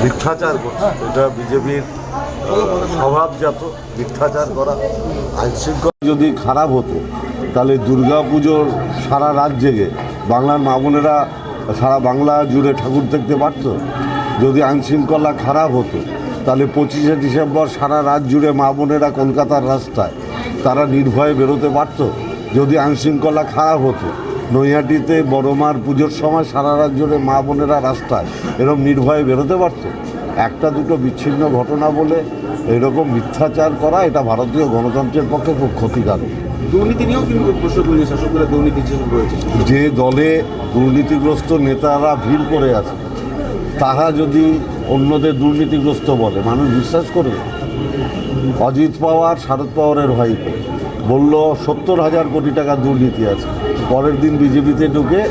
মিথ্যাচার করছে, এটা বিজেপির স্বভাবজাত মিথ্যাচার করা। আইনশৃঙ্খলা যদি খারাপ হতো তাহলে দুর্গা পুজোর সারা রাত জেগে বাংলার মা বোনেরা সারা বাংলা জুড়ে ঠাকুর দেখতে পারত। যদি আইনশৃঙ্খলা খারাপ হতো তাহলে 25শে ডিসেম্বর সারা রাত জুড়ে মা বোনেরা কলকাতার রাস্তায় তারা নির্ভয়ে বেরোতে পারত। যদি আইনশৃঙ্খলা খারাপ হতো নৈহাটিতে বড়মার পুজোর সময় সারা রাত জুড়ে মা বোনেরা রাস্তায় এরকম নির্ভয়ে বেরোতে পারত। একটা দুটো বিচ্ছিন্ন ঘটনা বলে এরকম মিথ্যাচার করা এটা ভারতীয় গণতন্ত্রের পক্ষে খুব ক্ষতিকারক। দুর্নীতি নিয়েও কিন্তু প্রশ্ন তুলে শাসকরা দুর্নীতি রয়েছে। যে দলে দুর্নীতিগ্রস্ত নেতারা ভিড় করে আছে তারা যদি অন্যদের দুর্নীতিগ্রস্ত বলে মানুষ বিশ্বাস করবে? অজিত পাওয়ার শারদ পাওয়ারের ভাইপো বলল 70,000 কোটি টাকা দুর্নীতি আছে, পরের দিন বিজেপিতে ঢুকে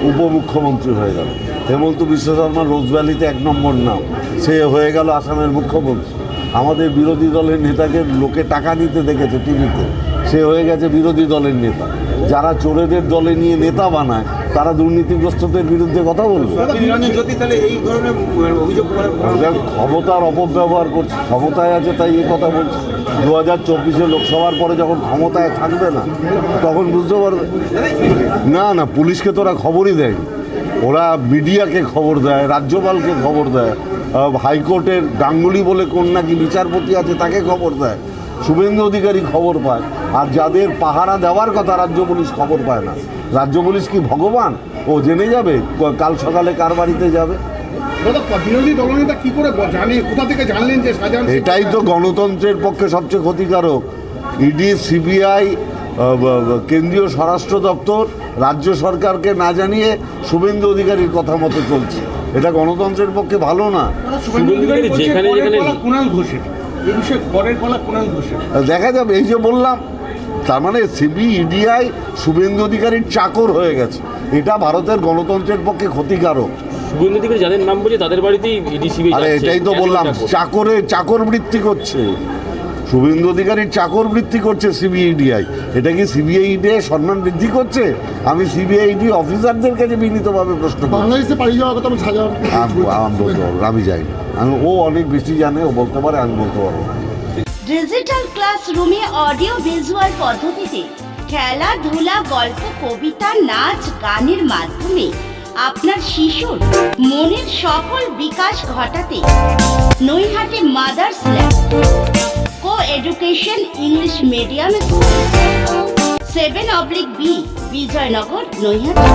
উপমুখ্যমন্ত্রী হয়ে গেল। হেমন্ত বিশ্ব শর্মা রোজভ্যালিতে 1 নম্বর নাম, সে হয়ে গেল আসামের মুখ্যমন্ত্রী। আমাদের বিরোধী দলের নেতাকে লোকে টাকা নিতে দেখেছে টিভিতে, সে হয়ে গেছে বিরোধী দলের নেতা। যারা চোরেদের দলে নিয়ে নেতা বানায় তারা দুর্নীতিগ্রস্তদের বিরুদ্ধে কথা বলবে। ক্ষমতার অপব্যবহার করছে, ক্ষমতায় আছে তাই এই কথা বলছে। 2024 লোকসভার পরে যখন ক্ষমতায় থাকবে না তখন বুঝতে পারবে। না না, পুলিশকে তোরা খবরই দেয়নি, ওরা মিডিয়াকে খবর দেয়, রাজ্যপালকে খবর দেয়, হাইকোর্টের গাঙ্গুলি বলে কোন নাকি বিচারপতি আছে তাকে খবর দেয়, শুভেন্দু অধিকারী খবর পায়। আর যাদের পাহারা দেওয়ার কথা রাজ্য পুলিশ খবর পায় না। রাজ্য পুলিশ কি ভগবান? ও জেনে যাবে কাল সকালে কার বাড়িতে যাবে? বিরোধী দলনেতা কি করে জানে, কোথা থেকে জানলেন যে শাহজাহান? এটাই তো গণতন্ত্রের পক্ষে সবচেয়ে ক্ষতিকারক। ইডি, সিবিআই, কেন্দ্রীয় স্বরাষ্ট্র দপ্তর রাজ্য সরকারকে না জানিয়ে শুভেন্দু অধিকারীর কথা মতো চলছে, এটা গণতন্ত্রের পক্ষে ভালো না। কুণাল ঘোষের এই বিষয়ে পরের বলা কুণাল ঘোষের দেখা যাবে। এই যে বললাম, তার মানে ইডিআই শুভেন্দু অধিকারীর চাকর হয়ে গেছে, এটা ভারতের গণতন্ত্রের পক্ষে ক্ষতিকারক। শুভেন্দু অধিকারী যাদের নাম বলছে তাদের বাড়িতেই ইডি সিবিআই আরে এটাই তো বললাম, চাকর বৃত্তি করছে শুভেন্দু অধিকারীর, চাকর বৃত্তি করছে সিবিআই। এটা কি সিবিআই সম্মান বৃদ্ধি করছে? আমি সিবিআইডি অফিসারদের কাছে বিনীতভাবে প্রশ্ন করি। বাংলাদেশে পাড়ি যাওয়ার কথা আমি যাই, ও অনেক বেশি জানে, ও বলতে পারে, আমি বলতে পারবো। ডিজিটাল ক্লাসরুমে অডিও ভিজুয়াল পদ্ধতিতে খেলাধুলা, গল্প, কবিতা, নাচ, গানের মাধ্যমে আপনার শিশুর মনের সকল বিকাশ ঘটাতে Naihati mothers lab co education English medium school 7/B Bijoynagar, Naihati.